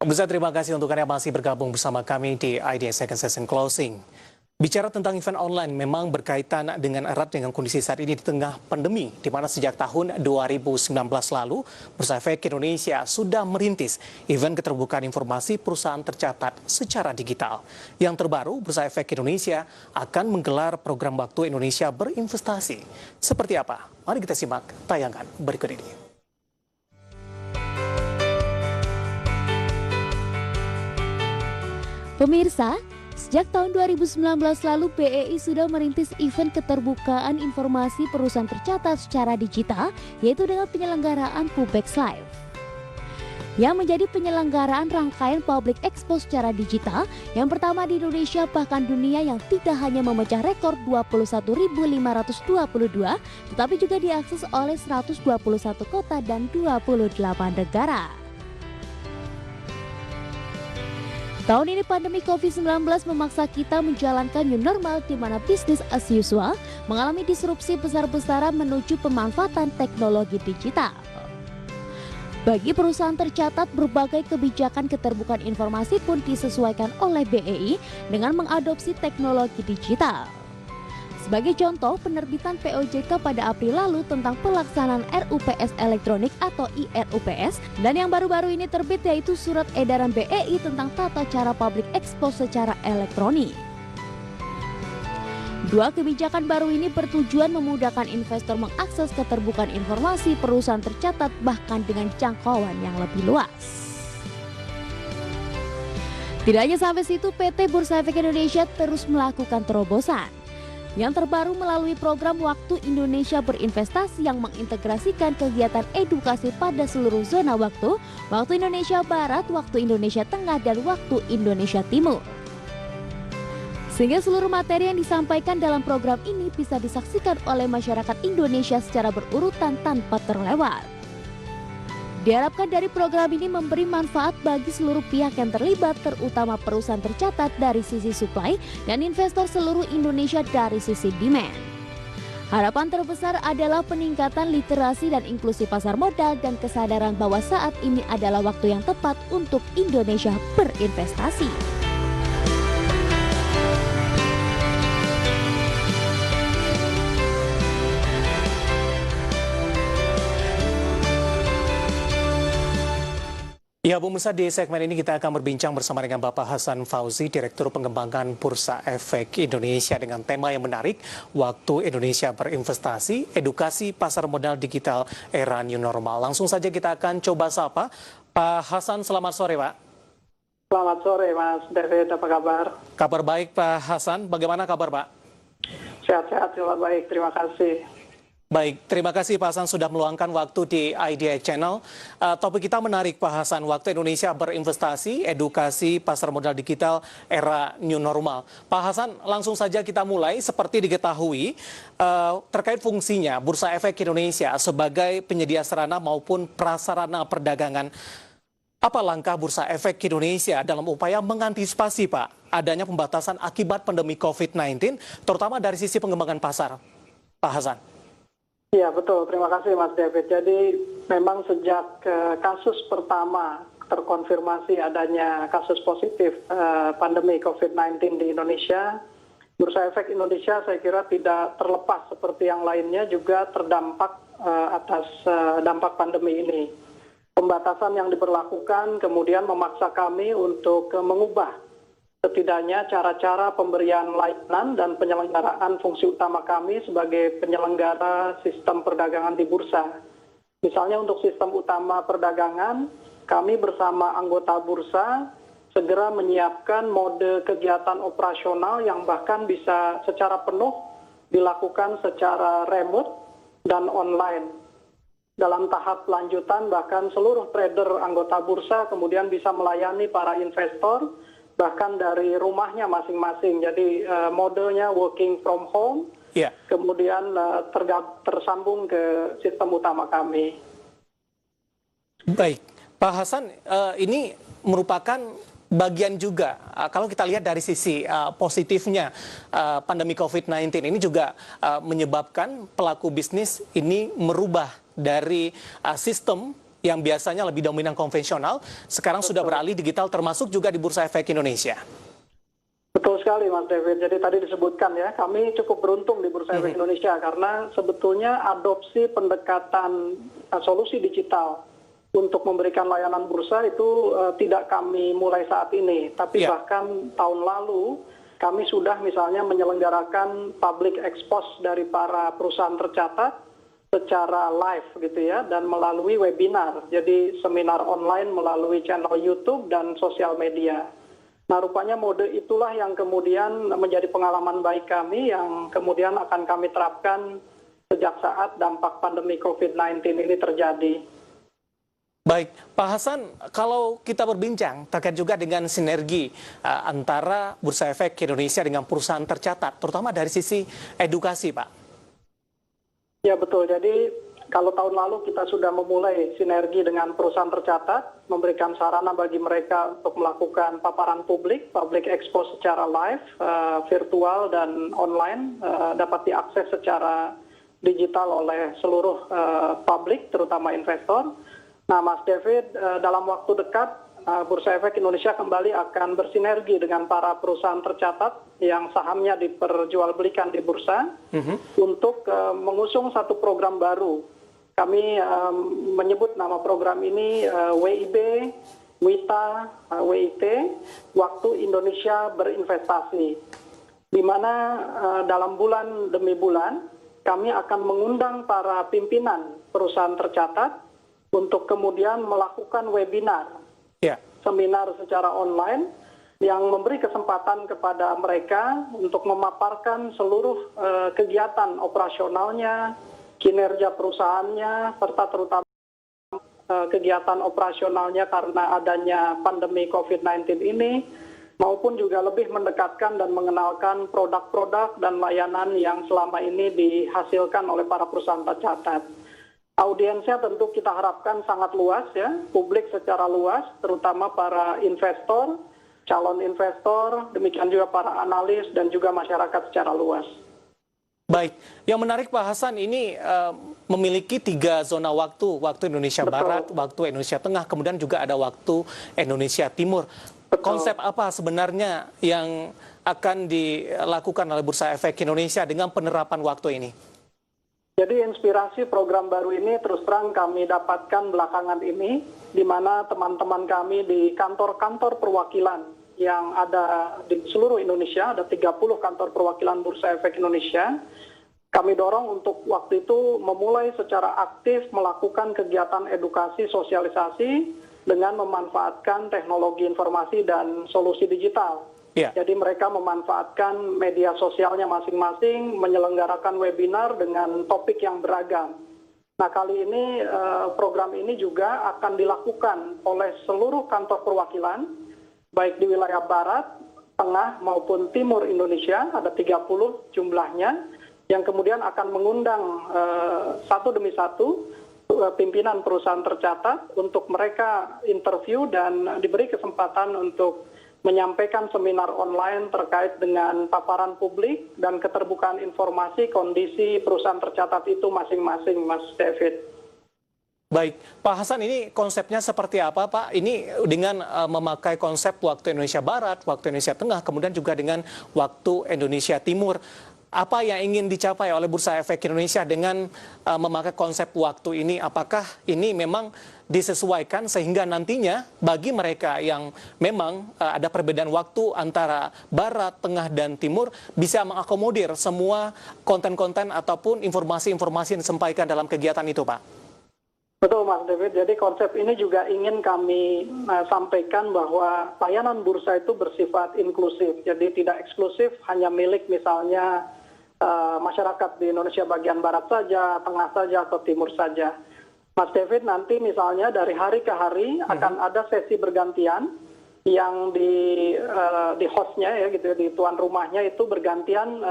Pemirsa, terima kasih untuk Anda masih bergabung bersama kami di IDA Second Session Closing. Bicara tentang event online memang berkaitan dengan erat dengan kondisi saat ini di tengah pandemi, di mana sejak tahun 2019 lalu, Bursa Efek Indonesia sudah merintis event keterbukaan informasi perusahaan tercatat secara digital. Yang terbaru, Bursa Efek Indonesia akan menggelar program waktu Indonesia berinvestasi. Seperti apa? Mari kita simak tayangan berikut ini. Pemirsa, sejak tahun 2019 lalu BEI sudah merintis event keterbukaan informasi perusahaan tercatat secara digital, yaitu dengan penyelenggaraan Pubex Live. Yang menjadi penyelenggaraan rangkaian public expo secara digital yang pertama di Indonesia bahkan dunia, yang tidak hanya memecah rekor 21.522, tetapi juga diakses oleh 121 kota dan 28 negara. Tahun ini pandemi COVID-19 memaksa kita menjalankan new normal, di mana bisnis as usual mengalami disrupsi besar-besaran menuju pemanfaatan teknologi digital. Bagi perusahaan tercatat, berbagai kebijakan keterbukaan informasi pun disesuaikan oleh BEI dengan mengadopsi teknologi digital. Sebagai contoh, penerbitan POJK pada April lalu tentang pelaksanaan RUPS elektronik atau IRUPS, dan yang baru-baru ini terbit yaitu Surat Edaran BEI tentang tata cara public expo secara elektronik. Dua kebijakan baru ini bertujuan memudahkan investor mengakses keterbukaan informasi perusahaan tercatat bahkan dengan jangkauan yang lebih luas. Tidak hanya sampai situ, PT Bursa Efek Indonesia terus melakukan terobosan. Yang terbaru melalui program Waktu Indonesia Berinvestasi yang mengintegrasikan kegiatan edukasi pada seluruh zona waktu, Waktu Indonesia Barat, Waktu Indonesia Tengah, dan Waktu Indonesia Timur. Sehingga seluruh materi yang disampaikan dalam program ini bisa disaksikan oleh masyarakat Indonesia secara berurutan tanpa terlewat. Diharapkan dari program ini memberi manfaat bagi seluruh pihak yang terlibat, terutama perusahaan tercatat dari sisi supply dan investor seluruh Indonesia dari sisi demand. Harapan terbesar adalah peningkatan literasi dan inklusi pasar modal dan kesadaran bahwa saat ini adalah waktu yang tepat untuk Indonesia berinvestasi. Ya, pemirsa, di segmen ini kita akan berbincang bersama dengan Bapak Hasan Fauzi, Direktur Pengembangan Bursa Efek Indonesia, dengan tema yang menarik, Waktu Indonesia Berinvestasi, Edukasi Pasar Modal Digital Era New Normal. Langsung saja kita akan coba sapa Pak Hasan. Selamat sore, Pak. Selamat sore, Mas David. Apa kabar? Kabar baik, Pak Hasan. Bagaimana kabar, Pak? Sehat-sehat, selamat baik. Terima kasih. Baik, terima kasih Pak Hasan sudah meluangkan waktu di IDA Channel. Topik kita menarik, Pak Hasan, Waktu Indonesia Berinvestasi, Edukasi Pasar Modal Digital Era New Normal. Pak Hasan, langsung saja kita mulai. Seperti diketahui, terkait fungsinya Bursa Efek Indonesia sebagai penyedia sarana maupun prasarana perdagangan, apa langkah Bursa Efek Indonesia dalam upaya mengantisipasi, Pak, adanya pembatasan akibat pandemi COVID-19, terutama dari sisi pengembangan pasar? Pak Hasan. Iya, betul. Terima kasih, Mas David. Jadi memang sejak kasus pertama terkonfirmasi adanya kasus positif pandemi COVID-19 di Indonesia, Bursa Efek Indonesia saya kira tidak terlepas seperti yang lainnya juga terdampak atas dampak pandemi ini. Pembatasan yang diberlakukan kemudian memaksa kami untuk mengubah setidaknya cara-cara pemberian layanan dan penyelenggaraan fungsi utama kami sebagai penyelenggara sistem perdagangan di bursa. Misalnya untuk sistem utama perdagangan, kami bersama anggota bursa segera menyiapkan mode kegiatan operasional yang bahkan bisa secara penuh dilakukan secara remote dan online. Dalam tahap lanjutan bahkan seluruh trader anggota bursa kemudian bisa melayani para investor bahkan dari rumahnya masing-masing. Jadi modenya working from home, kemudian tersambung ke sistem utama kami. Baik, Pak Hasan, ini merupakan bagian juga, kalau kita lihat dari sisi positifnya pandemi COVID-19 ini juga menyebabkan pelaku bisnis ini merubah dari sistem yang biasanya lebih dominan konvensional, sekarang sudah beralih digital termasuk juga di Bursa Efek Indonesia. Betul sekali Mas David. Jadi tadi disebutkan ya, kami cukup beruntung di Bursa Efek Indonesia karena sebetulnya adopsi pendekatan solusi digital untuk memberikan layanan bursa itu tidak kami mulai saat ini, tapi bahkan tahun lalu kami sudah misalnya menyelenggarakan public expose dari para perusahaan tercatat secara live gitu ya, dan melalui webinar, jadi seminar online melalui channel YouTube dan sosial media. Nah, rupanya mode itulah yang kemudian menjadi pengalaman baik kami yang kemudian akan kami terapkan sejak saat dampak pandemi COVID-19 ini terjadi. Baik, Pak Hasan, kalau kita berbincang terkait juga dengan sinergi antara Bursa Efek Indonesia dengan perusahaan tercatat, terutama dari sisi edukasi, Pak. Ya betul, jadi kalau tahun lalu kita sudah memulai sinergi dengan perusahaan tercatat, memberikan sarana bagi mereka untuk melakukan paparan publik, public expose secara live, virtual dan online, dapat diakses secara digital oleh seluruh publik, terutama investor. Nah Mas David, dalam waktu dekat, Bursa Efek Indonesia kembali akan bersinergi dengan para perusahaan tercatat yang sahamnya diperjualbelikan di bursa untuk mengusung satu program baru. Kami menyebut nama program ini WIB, WITA, WIT, Waktu Indonesia Berinvestasi. Di mana dalam bulan demi bulan kami akan mengundang para pimpinan perusahaan tercatat untuk kemudian melakukan webinar, seminar secara online yang memberi kesempatan kepada mereka untuk memaparkan seluruh kegiatan operasionalnya, kinerja perusahaannya, serta terutama kegiatan operasionalnya karena adanya pandemi COVID-19 ini, maupun juga lebih mendekatkan dan mengenalkan produk-produk dan layanan yang selama ini dihasilkan oleh para perusahaan tercatat. Audiensnya tentu kita harapkan sangat luas ya, publik secara luas, terutama para investor, calon investor, demikian juga para analis dan juga masyarakat secara luas. Baik, yang menarik Pak Hasan ini memiliki 3 zona waktu, waktu Indonesia Barat, waktu Indonesia Tengah, kemudian juga ada waktu Indonesia Timur. Konsep apa sebenarnya yang akan dilakukan oleh Bursa Efek Indonesia dengan penerapan waktu ini? Jadi inspirasi program baru ini terus terang kami dapatkan belakangan ini, di mana teman-teman kami di kantor-kantor perwakilan yang ada di seluruh Indonesia, ada 30 kantor perwakilan Bursa Efek Indonesia. Kami dorong untuk waktu itu memulai secara aktif melakukan kegiatan edukasi sosialisasi dengan memanfaatkan teknologi informasi dan solusi digital. Jadi mereka memanfaatkan media sosialnya masing-masing, menyelenggarakan webinar dengan topik yang beragam. Nah kali ini program ini juga akan dilakukan oleh seluruh kantor perwakilan, baik di wilayah Barat, Tengah maupun Timur Indonesia, ada 30 jumlahnya, yang kemudian akan mengundang satu demi satu pimpinan perusahaan tercatat untuk mereka interview dan diberi kesempatan untuk menyampaikan seminar online terkait dengan paparan publik dan keterbukaan informasi kondisi perusahaan tercatat itu masing-masing, Mas David. Baik, Pak Hasan, ini konsepnya seperti apa, Pak? Ini dengan memakai konsep waktu Indonesia Barat, waktu Indonesia Tengah, kemudian juga dengan waktu Indonesia Timur. Apa yang ingin dicapai oleh Bursa Efek Indonesia dengan memakai konsep waktu ini? Apakah ini memang disesuaikan sehingga nantinya bagi mereka yang memang ada perbedaan waktu antara Barat, Tengah, dan Timur bisa mengakomodir semua konten-konten ataupun informasi-informasi yang disampaikan dalam kegiatan itu, Pak? Betul Mas David, jadi konsep ini juga ingin kami sampaikan bahwa layanan bursa itu bersifat inklusif, jadi tidak eksklusif hanya milik misalnya masyarakat di Indonesia bagian Barat saja, Tengah saja, atau Timur saja. Mas David, nanti misalnya dari hari ke hari akan ada sesi bergantian yang di hostnya ya gitu, di tuan rumahnya itu bergantian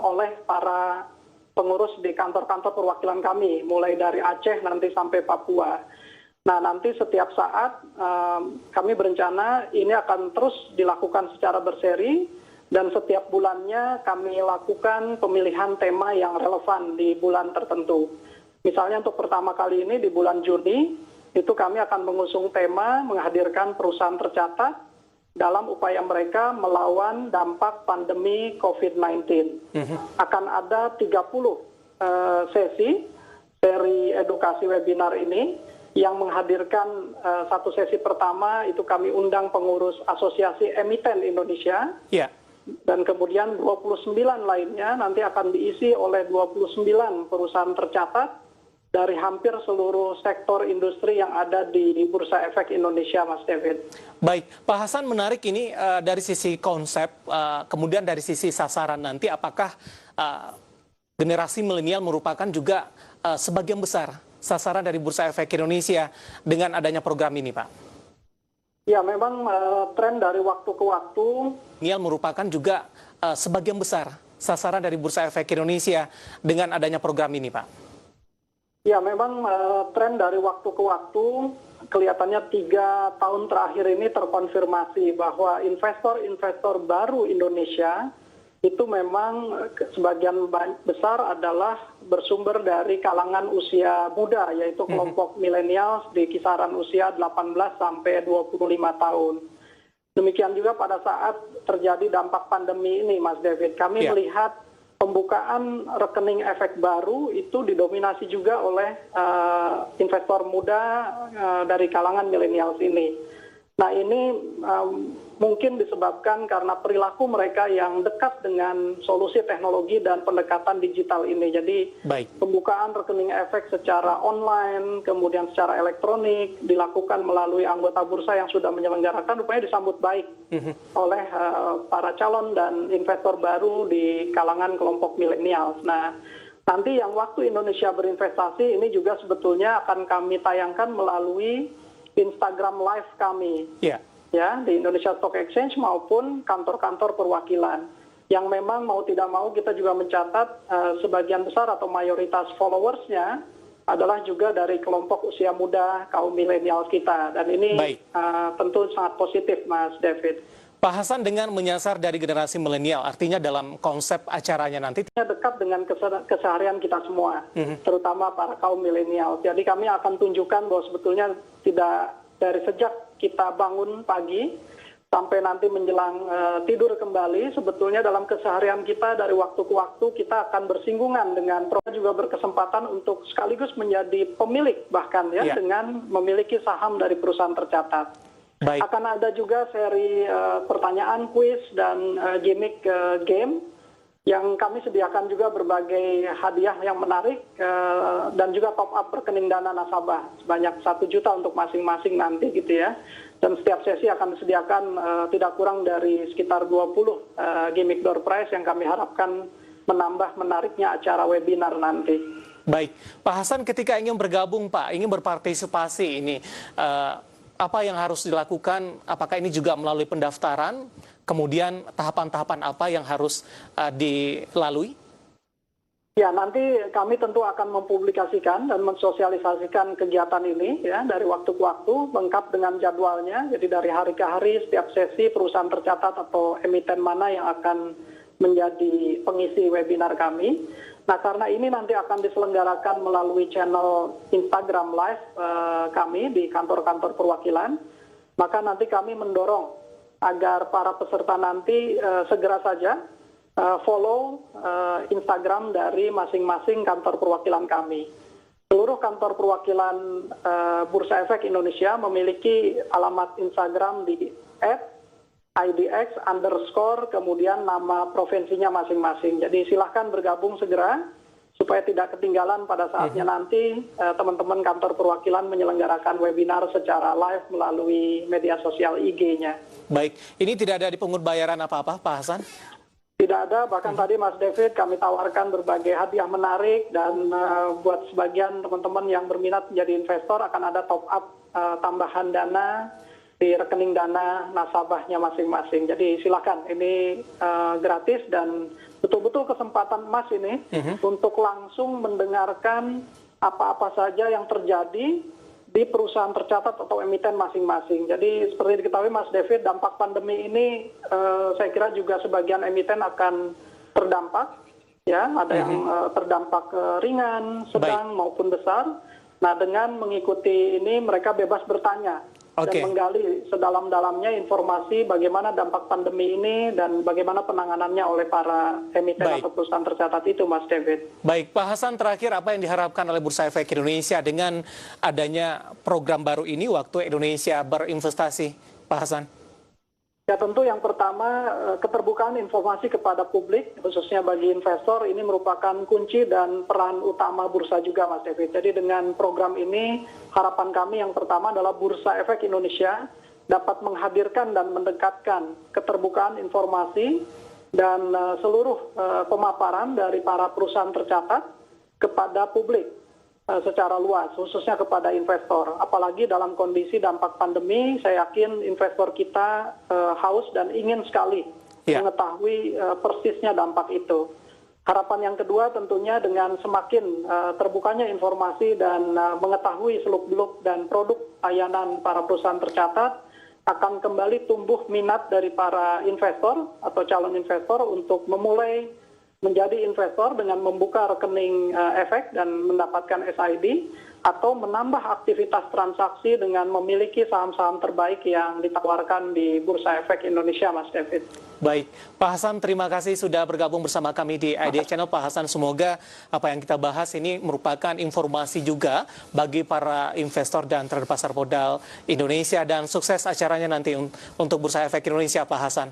oleh para pengurus di kantor-kantor perwakilan kami, mulai dari Aceh nanti sampai Papua. Nah nanti setiap saat kami berencana ini akan terus dilakukan secara berseri dan setiap bulannya kami lakukan pemilihan tema yang relevan di bulan tertentu. Misalnya untuk pertama kali ini di bulan Juni itu kami akan mengusung tema menghadirkan perusahaan tercatat dalam upaya mereka melawan dampak pandemi COVID-19. Akan ada 30 sesi seri edukasi webinar ini yang menghadirkan satu sesi pertama itu kami undang pengurus Asosiasi Emiten Indonesia. Ya. Dan kemudian 29 lainnya nanti akan diisi oleh 29 perusahaan tercatat dari hampir seluruh sektor industri yang ada di Bursa Efek Indonesia, Mas David. Baik, Pak Hasan, menarik ini dari sisi konsep, kemudian dari sisi sasaran nanti, apakah generasi milenial merupakan juga sebagian besar sasaran dari Bursa Efek Indonesia dengan adanya program ini, Pak? Ya, memang tren dari waktu ke waktu. Milenial merupakan juga sebagian besar sasaran dari Bursa Efek Indonesia dengan adanya program ini, Pak. Ya, memang tren dari waktu ke waktu kelihatannya 3 tahun terakhir ini terkonfirmasi bahwa investor-investor baru Indonesia itu memang sebagian besar adalah bersumber dari kalangan usia muda, yaitu kelompok milenial di kisaran usia 18 sampai 25 tahun. Demikian juga pada saat terjadi dampak pandemi ini, Mas David, kami melihat pembukaan rekening efek baru itu didominasi juga oleh investor muda dari kalangan milenial ini. Nah, ini mungkin disebabkan karena perilaku mereka yang dekat dengan solusi teknologi dan pendekatan digital ini. Jadi pembukaan rekening efek secara online, kemudian secara elektronik, dilakukan melalui anggota bursa yang sudah menyelenggarakan, rupanya disambut baik oleh para calon dan investor baru di kalangan kelompok milenial. Nah, nanti yang waktu Indonesia berinvestasi ini juga sebetulnya akan kami tayangkan melalui Instagram Live kami, ya, di Indonesia Stock Exchange maupun kantor-kantor perwakilan. Yang memang mau tidak mau kita juga mencatat sebagian besar atau mayoritas followersnya adalah juga dari kelompok usia muda kaum milenial kita. Dan ini tentu sangat positif, Mas David. Pak Hasan, dengan menyasar dari generasi milenial, artinya dalam konsep acaranya nanti dekat dengan keseharian kita semua, terutama para kaum milenial. Jadi kami akan tunjukkan bahwa sebetulnya tidak dari sejak kita bangun pagi sampai nanti menjelang tidur kembali, sebetulnya dalam keseharian kita dari waktu ke waktu kita akan bersinggungan dengan juga berkesempatan untuk sekaligus menjadi pemilik bahkan dengan memiliki saham dari perusahaan tercatat. Akan ada juga seri pertanyaan, kuis, dan gimmick game yang kami sediakan juga berbagai hadiah yang menarik dan juga top up rekening dana nasabah sebanyak 1 juta untuk masing-masing nanti gitu ya. Dan setiap sesi akan disediakan tidak kurang dari sekitar 20 gimmick door prize yang kami harapkan menambah menariknya acara webinar nanti. Baik, Pak Hasan, ketika ingin bergabung, Pak, ingin berpartisipasi ini, apa yang harus dilakukan? Apakah ini juga melalui pendaftaran? Kemudian tahapan-tahapan apa yang harus dilalui? Ya, nanti kami tentu akan mempublikasikan dan mensosialisasikan kegiatan ini ya dari waktu ke waktu, lengkap dengan jadwalnya. Jadi dari hari ke hari setiap sesi perusahaan tercatat atau emiten mana yang akan menjadi pengisi webinar kami. Nah, karena ini nanti akan diselenggarakan melalui channel Instagram Live kami di kantor-kantor perwakilan, maka nanti kami mendorong agar para peserta nanti segera saja follow Instagram dari masing-masing kantor perwakilan kami. Seluruh kantor perwakilan Bursa Efek Indonesia memiliki alamat Instagram di @idx_, kemudian nama provinsinya masing-masing. Jadi silahkan bergabung segera supaya tidak ketinggalan pada saatnya nanti teman-teman kantor perwakilan menyelenggarakan webinar secara live melalui media sosial IG-nya. Baik, ini tidak ada dipungut bayaran apa-apa, Pak Hasan? Tidak ada, bahkan tadi Mas David kami tawarkan berbagai hadiah menarik dan buat sebagian teman-teman yang berminat menjadi investor akan ada top up tambahan dana di rekening dana nasabahnya masing-masing. Jadi silakan, ini gratis dan betul-betul kesempatan emas ini untuk langsung mendengarkan apa-apa saja yang terjadi di perusahaan tercatat atau emiten masing-masing. Jadi seperti diketahui Mas David, dampak pandemi ini saya kira juga sebagian emiten akan terdampak. Ya, ada yang terdampak ringan, sedang maupun besar. Nah, dengan mengikuti ini mereka bebas bertanya dan menggali sedalam-dalamnya informasi bagaimana dampak pandemi ini dan bagaimana penanganannya oleh para emiten atau perusahaan tercatat itu, Mas David. Baik, Pak Hasan, terakhir apa yang diharapkan oleh Bursa Efek Indonesia dengan adanya program baru ini, Waktu Indonesia Berinvestasi, Pak Hasan? Ya, tentu yang pertama keterbukaan informasi kepada publik, khususnya bagi investor, ini merupakan kunci dan peran utama bursa juga, Mas David. Jadi dengan program ini, harapan kami yang pertama adalah Bursa Efek Indonesia dapat menghadirkan dan mendekatkan keterbukaan informasi dan seluruh pemaparan dari para perusahaan tercatat kepada publik secara luas, khususnya kepada investor. Apalagi dalam kondisi dampak pandemi, saya yakin investor kita haus dan ingin sekali mengetahui persisnya dampak itu. Harapan yang kedua tentunya dengan semakin terbukanya informasi dan mengetahui seluk-beluk dan produk layanan para perusahaan tercatat, akan kembali tumbuh minat dari para investor atau calon investor untuk memulai menjadi investor dengan membuka rekening efek dan mendapatkan SID, atau menambah aktivitas transaksi dengan memiliki saham-saham terbaik yang ditawarkan di Bursa Efek Indonesia, Mas David. Baik, Pak Hasan, terima kasih sudah bergabung bersama kami di IDX Channel. Pak Hasan, semoga apa yang kita bahas ini merupakan informasi juga bagi para investor dan trader pasar modal Indonesia, dan sukses acaranya nanti untuk Bursa Efek Indonesia, Pak Hasan.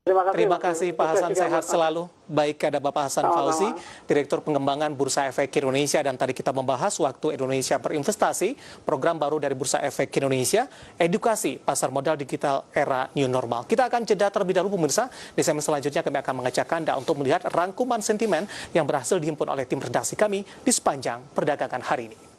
Terima kasih Pak Hasan, sehat selalu. Baik, ada Bapak Hasan Fauzi, Direktur Pengembangan Bursa Efek Indonesia, dan tadi kita membahas Waktu Indonesia Berinvestasi, program baru dari Bursa Efek Indonesia, edukasi pasar modal digital era new normal. Kita akan jeda terlebih dahulu pemirsa. Di segmen selanjutnya kami akan mengajak Anda untuk melihat rangkuman sentimen yang berhasil dihimpun oleh tim redaksi kami di sepanjang perdagangan hari ini.